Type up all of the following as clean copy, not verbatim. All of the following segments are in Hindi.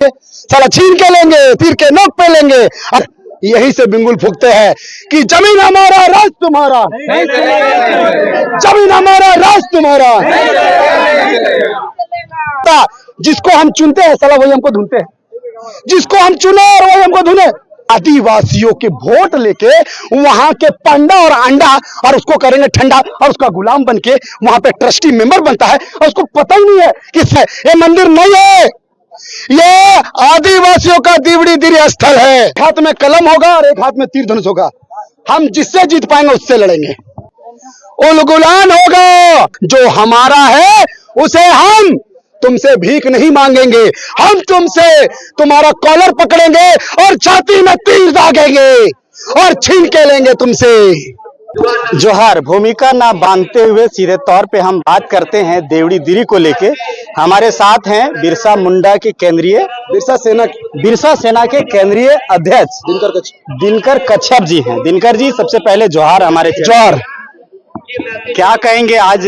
साला छीन के लेंगे, तीर के नोक पे लेंगे। यही से बिंगुल फूकते हैं कि जमीन हमारा राज तुम्हारा, जमीन हमारा राज तुम्हारा। जिसको हम चुनते हैं साला वही हमको ढूंढते हैं, जिसको हम चुने और वही हमको ढूंढे। आदिवासियों के वोट लेके वहां के पंडा और अंडा और उसको करेंगे ठंडा और उसका गुलाम बनके वहां पे ट्रस्टी मेंबर बनता है और उसको पता ही नहीं है कि ये मंदिर नहीं है, ये आदिवासियों का दीवड़ी दिरी स्थल है। एक हाथ में कलम होगा और एक हाथ में तीर धनुष होगा। हम जिससे जीत पाएंगे उससे लड़ेंगे। उलगुलान होगा, जो हमारा है उसे हम तुमसे भीख नहीं मांगेंगे। हम तुमसे तुम्हारा कॉलर पकड़ेंगे और छाती में तीर दागेंगे और छीन के लेंगे तुमसे। जोहार। भूमिका ना बांधते हुए सीधे तौर पे हम बात करते हैं देवड़ी दिरी को लेके। हमारे साथ हैं बिरसा मुंडा के केंद्रीय बिरसा सेना के केंद्रीय अध्यक्ष दिनकर कच्छप जी हैं। दिनकर जी, सबसे पहले जोहार। हमारे जोहार। क्या कहेंगे, आज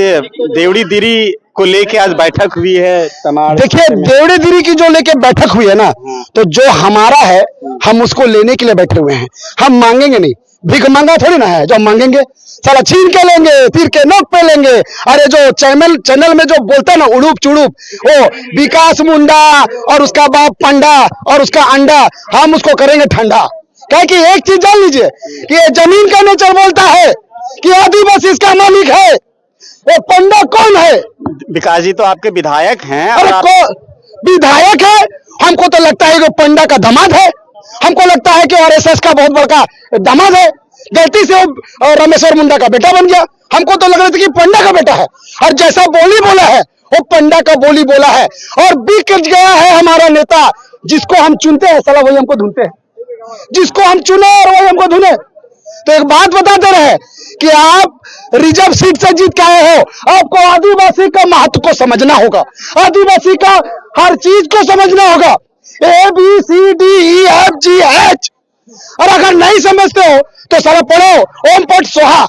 देवड़ी दिरी को लेके आज बैठक हुई है तमाम। देखिए, देवड़ी दिरी की जो लेके बैठक हुई है ना, तो जो हमारा है हम उसको लेने के लिए बैठे हुए हैं। हम मांगेंगे नहीं, भीख मांगा थोड़ी ना है जो हम मांगेंगे। साला छीन के लेंगे, तीर के नोक पे लेंगे। अरे जो चैनल में जो बोलता है ना उड़ूप चुड़ूप, वो विकास मुंडा और उसका बाप पंडा और उसका अंडा, हम उसको करेंगे ठंडा। क्या कि एक चीज जान लीजिए कि ये जमीन का नेचर बोलता है कि आदिवासी इसका मालिक है। वो पंडा कौन है? विकास जी तो आपके विधायक हैं। अरे विधायक है, हमको तो लगता है कि पंडा का दामाद है। हमको लगता है कि आरएसएस का बहुत बड़ा दामाद है। गलती से वो रामेश्वर मुंडा का बेटा बन गया। हमको तो लग रहा था कि पंडा का बेटा है, और जैसा बोली बोला है वो पंडा का बोली बोला है और बिक गया है हमारा नेता। जिसको हम चुनते हैं साला वही हमको ढूंढते हैं, जिसको हम चुने और वही हमको ढूंढे। तो एक बात बताते रहे कि आप रिजर्व सीट से जीत के आए हो, आपको आदिवासी का महत्व को समझना होगा, आदिवासी का हर चीज को समझना होगा। ABCDEFGH। और अगर नहीं समझते हो तो सारा पढ़ो ओम पट सोहा,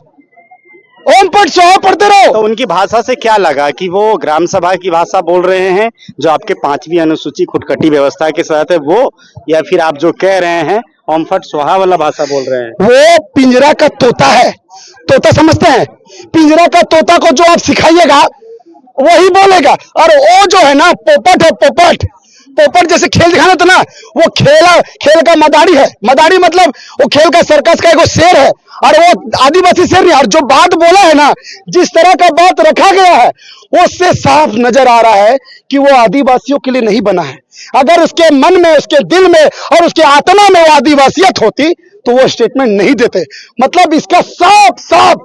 ओम पट सोहा पढ़ते रहो। तो उनकी भाषा से क्या लगा कि वो ग्राम सभा की भाषा बोल रहे हैं जो आपके 5वीं अनुसूची खुटखटी व्यवस्था के साथ है वो, या फिर आप जो कह रहे हैं ओम फट सोहा वाला भाषा बोल रहे हैं? वो पिंजरा का तोता है। तोता समझते हैं? पिंजरा का तोता को जो आप सिखाइएगा वही बोलेगा। और वो जो है ना पोपट है, पोपट पोपट जैसे खेल दिखाना था ना, वो खेल का मदारी है। मदारी मतलब वो खेल का सर्कस का एक शेर है, और वो आदिवासी शेर नहीं। और जो बात बोला है ना, जिस तरह का बात रखा गया है, उससे साफ नजर आ रहा है कि वो आदिवासियों के लिए नहीं बना है। अगर उसके मन में, उसके दिल में और उसके आत्मा में वो आदिवासियत होती तो वो स्टेटमेंट नहीं देते। मतलब इसका साफ साफ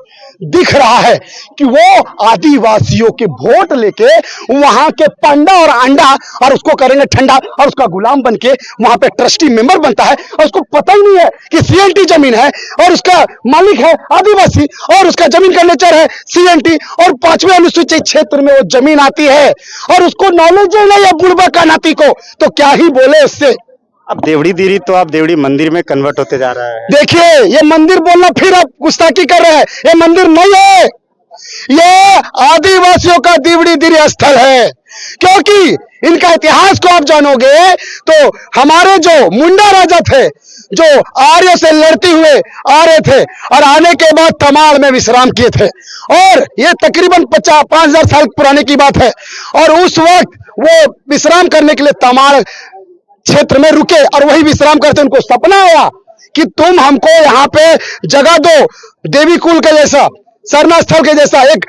दिख रहा है कि वो आदिवासियों के वोट लेके वहां के पंडा और अंडा और उसको करेंगे ठंडा और उसका गुलाम बनके वहां पे ट्रस्टी मेंबर बनता है। और उसको पता ही नहीं है कि सीएनटी जमीन है और उसका मालिक है आदिवासी और उसका जमीन का नेचर है सीएनटी, और 5वें अनुसूचित क्षेत्र में वो जमीन आती है और उसको नॉलेज ही नहीं है बुढ़बा का नाती को, तो क्या ही बोले उससे। अब देवड़ी दिरी तो आप देवड़ी मंदिर में कन्वर्ट होते जा रहा है। देखिए, ये मंदिर बोलना फिर आप गुस्ताखी कर रहे हैं। ये मंदिर नहीं है, ये आदिवासियों का दीवड़ी दिरी स्थल है। क्योंकि इनका इतिहास को आप जानोगे तो हमारे जो मुंडा राजा थे, जो आर्यों से लड़ते हुए आ रहे थे और आने के बाद तमाड़ में विश्राम किए थे, और ये तकरीबन 5,000 साल पुराने की बात है। और उस वक्त वो विश्राम करने के लिए तमाड़ क्षेत्र में रुके और वही विश्राम करते। उनको सपना आया कि तुम हमको यहाँ पे जगह दो, देवी कुल के जैसा, सरना स्थल के जैसा एक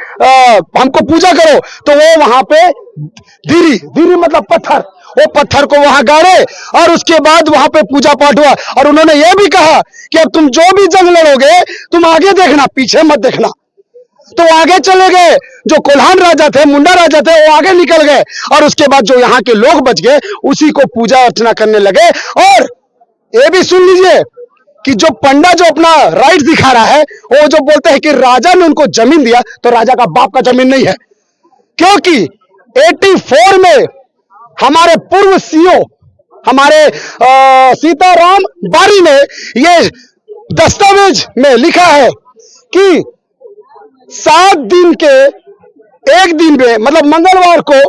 हमको पूजा करो। तो वो वहां पे दिरी मतलब पत्थर, वो पत्थर को वहां गाड़े और उसके बाद वहां पे पूजा पाठ हुआ। और उन्होंने ये भी कहा कि अब तुम जो भी जंग लड़ोगे तुम आगे देखना, पीछे मत देखना। तो आगे चले गए। जो कोल्हान राजा थे, मुंडा राजा थे, वो आगे निकल गए और उसके बाद जो यहाँ के लोग बच गए उसी को पूजा अर्चना करने लगे। और ये भी सुन लीजिए कि जो पंडा जो अपना राइट दिखा रहा है, वो जो बोलते हैं कि राजा ने उनको जमीन दिया, तो राजा का बाप का जमीन नहीं है। क्योंकि 84 में हमारे पूर्व सीओ हमारे सीताराम बारी ने ये दस्तावेज में लिखा है कि 7 दिन के एक दिन में, मतलब मंगलवार को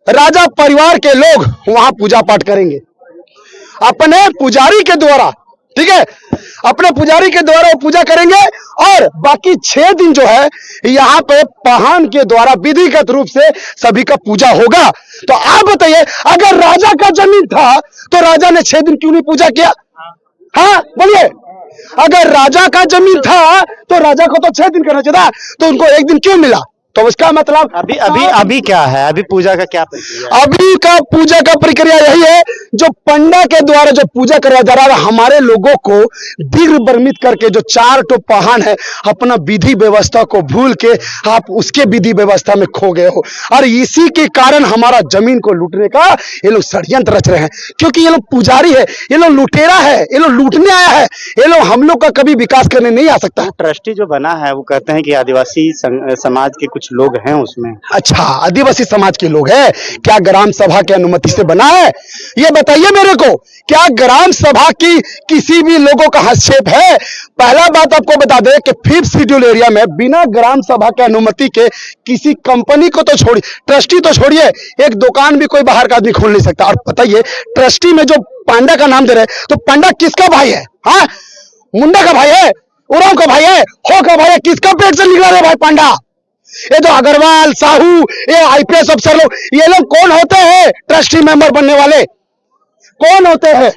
राजा परिवार के लोग वहां पूजा पाठ करेंगे। अपने पुजारी के द्वारा, ठीक है, अपने पुजारी के द्वारा वो पूजा करेंगे और बाकी 6 दिन जो है यहाँ पे पहान के द्वारा विधिगत रूप से सभी का पूजा होगा। तो आप बताइए, अगर राजा का जमीन था तो राजा ने 6 दिन क्यों नहीं पूजा किया? हाँ बोलिए, अगर राजा का जमीन था तो राजा को तो 6 दिन करना चाहिए था, तो उनको 1 दिन क्यों मिला? तो उसका मतलब अभी क्या है, अभी पूजा का क्या प्रक्रिया है? अभी का पूजा का प्रक्रिया यही है, जो पंडा के द्वारा जो पूजा कराया जा रहा है, हमारे लोगों को दिग्भ्रमित करके जो 4 ठो पहान है, अपना विधि व्यवस्था को भूल के आप उसके विधि व्यवस्था में खो गए हो, और इसी के कारण हमारा जमीन को लूटने का ये लोग षड्यंत्र रच रहे हैं। क्योंकि ये लोग पुजारी है, ये लोग लुटेरा है, ये लोग लूटने आया है, ये लोग हम लोग का कभी विकास करने नहीं आ सकता। ट्रस्टी जो बना है वो कहते हैं कि आदिवासी समाज के कुछ लोग हैं उसमें। अच्छा, आदिवासी समाज के लोग हैं? क्या ग्राम सभा की अनुमति से बना है? ये बताइए मेरे को, क्या ग्राम सभा की किसी भी लोगों का हस्तक्षेप है? पहला बात आपको बता दें कि 5th शेड्यूल एरिया में बिना ग्राम सभा की अनुमति के किसी कंपनी को तो छोड़िए, ट्रस्टी तो छोड़िए, एक दुकान भी कोई बाहर का आदमी खोल नहीं सकता। और बताइए, ट्रस्टी में जो पांडा का नाम दे रहे हैं, तो पांडा किसका भाई है? हाँ, मुंडा का भाई है, उरांव का भाई है, हो का भाई है? किसका पेट से निकला है भाई पांडा? ये तो अग्रवाल, साहू, ये आईपीएस अफसर लोग, ये लोग कौन होते हैं? ट्रस्टी मेंबर बनने वाले कौन होते हैं?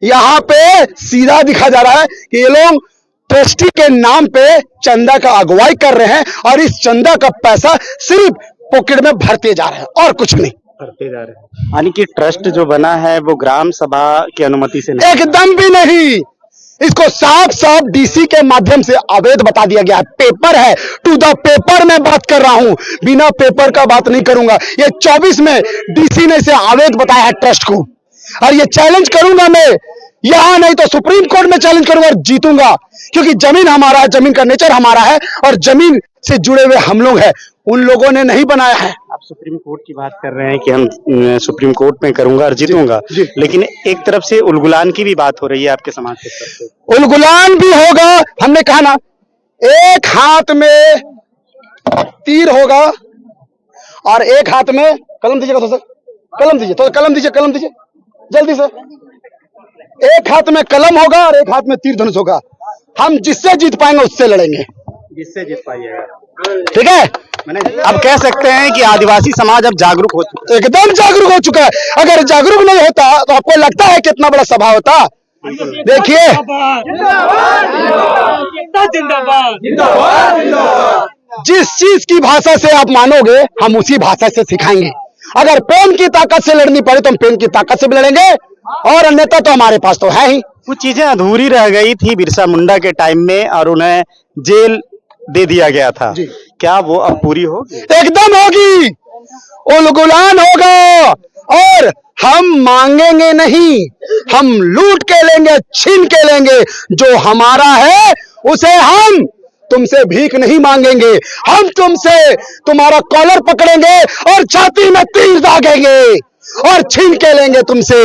यहाँ पे सीधा दिखा जा रहा है कि ये लोग ट्रस्टी के नाम पे चंदा का अगुवाई कर रहे हैं, और इस चंदा का पैसा सिर्फ पॉकेट में भरते जा रहे हैं और कुछ नहीं करते जा रहे हैं। यानी कि ट्रस्ट जो बना है वो ग्राम सभा की अनुमति से नहीं? एकदम भी नहीं। इसको साफ साफ डीसी के माध्यम से अवैध बता दिया गया है। पेपर है, टू द पेपर मैं बात कर रहा हूं, बिना पेपर का बात नहीं करूंगा। ये 24 में डीसी ने इसे अवैध बताया है ट्रस्ट को, और ये चैलेंज करूंगा मैं, यहां नहीं तो सुप्रीम कोर्ट में चैलेंज करूंगा और जीतूंगा। क्योंकि जमीन हमारा है, जमीन का नेचर हमारा है, और जमीन से जुड़े हुए हम लोग हैं, उन लोगों ने नहीं बनाया है। आप सुप्रीम कोर्ट की बात कर रहे हैं कि हम सुप्रीम कोर्ट में करूंगा और जीतूंगा, लेकिन एक तरफ से उलगुलान की भी बात हो रही है आपके समाज के तरफ से। उलगुलान भी होगा, हमने कहा ना, एक हाथ में तीर होगा और एक हाथ में कलम दीजिएगा, तो सर कलम दीजिए, तो कलम दीजिए, कलम दीजिए जल्दी से। एक हाथ में कलम होगा और एक हाथ में तीर धनुष होगा। हम जिससे जीत पाएंगे उससे लड़ेंगे, जिससे जीत पाइएगा, ठीक है? मैंने अब कह सकते हैं कि आदिवासी समाज अब जागरूक हो चुका है। एकदम जागरूक हो चुका है। अगर जागरूक नहीं होता तो आपको लगता है कितना बड़ा सभा होता? देखिए, जिस चीज की भाषा से आप मानोगे, हम उसी भाषा से सिखाएंगे। अगर पेन की ताकत से लड़नी पड़े तो हम पेन की ताकत से भी लड़ेंगे, और अन्यथा तो हमारे पास तो है ही। कुछ चीजें अधूरी रह गई थी बिरसा मुंडा के टाइम में, और उन्हें जेल दे दिया गया था, क्या वो अब पूरी होगी? एकदम होगी, उलगुलान होगा, और हम मांगेंगे नहीं, हम लूट के लेंगे, छीन के लेंगे। जो हमारा है उसे हम तुमसे भीख नहीं मांगेंगे, हम तुमसे तुम्हारा कॉलर पकड़ेंगे और छाती में तीर दागेंगे और छीन के लेंगे तुमसे।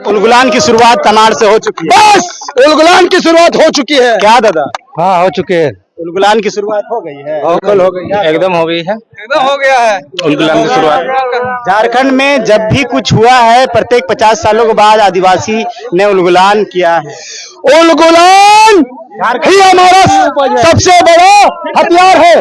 उलगुलान की शुरुआत तमाड़ से हो चुकी है। बस उलगुलान की शुरुआत हो चुकी है। क्या दादा? हाँ, हो चुके हैं। उलगुलान की शुरुआत हो गई है, कल हो गई है, एकदम हो गई है, एकदम हो गया है उलगुलान की शुरुआत। झारखंड में जब भी कुछ हुआ है, प्रत्येक 50 सालों के बाद आदिवासी ने उलगुलान किया है। उलगुलान ही हमारा सबसे बड़ा हथियार है।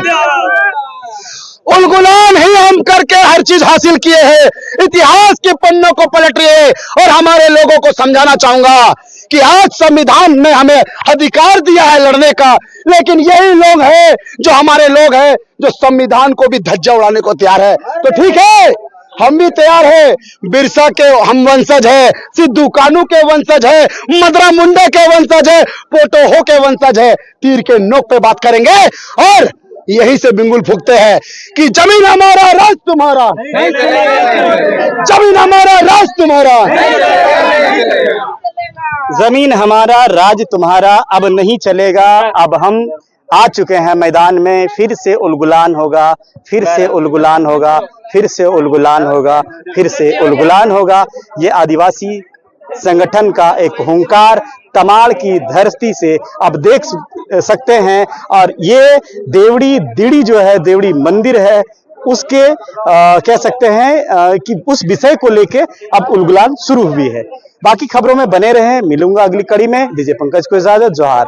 उलगुलान ही हम करके हर चीज हासिल किए हैं। इतिहास के पन्नों को पलटिए, और हमारे लोगों को समझाना चाहूंगा कि आज संविधान ने हमें अधिकार दिया है लड़ने का, लेकिन यही लोग हैं जो हमारे लोग हैं जो संविधान को भी धज्जा उड़ाने को तैयार है। तो ठीक है, हम भी तैयार है। बिरसा के हम वंशज है, सिद्धू कानू के वंशज है, मदरा मुंडा के वंशज है, पोटोहो के वंशज है। तीर के नोक पे बात करेंगे और यही से बिंगुल फूकते हैं कि जमीन हमारा, राज तुम्हारा, जमीन हमारा, राज तुम्हारा, जमीन हमारा, राज तुम्हारा अब नहीं चलेगा। अब हम आ चुके हैं मैदान में, फिर से उलगुलान होगा, फिर से उलगुलान होगा, फिर से उलगुलान होगा, फिर से उलगुलान होगा। ये आदिवासी संगठन का एक हुंकार तमाड़ की धरती से अब देख सकते हैं। और ये देवड़ी दीड़ी जो है, देवड़ी मंदिर है, उसके कह सकते हैं कि उस विषय को लेके अब उलगुलान शुरू हुई है। बाकी खबरों में बने रहें, मिलूंगा अगली कड़ी में। दीजिए पंकज को इजाजत, जोहार।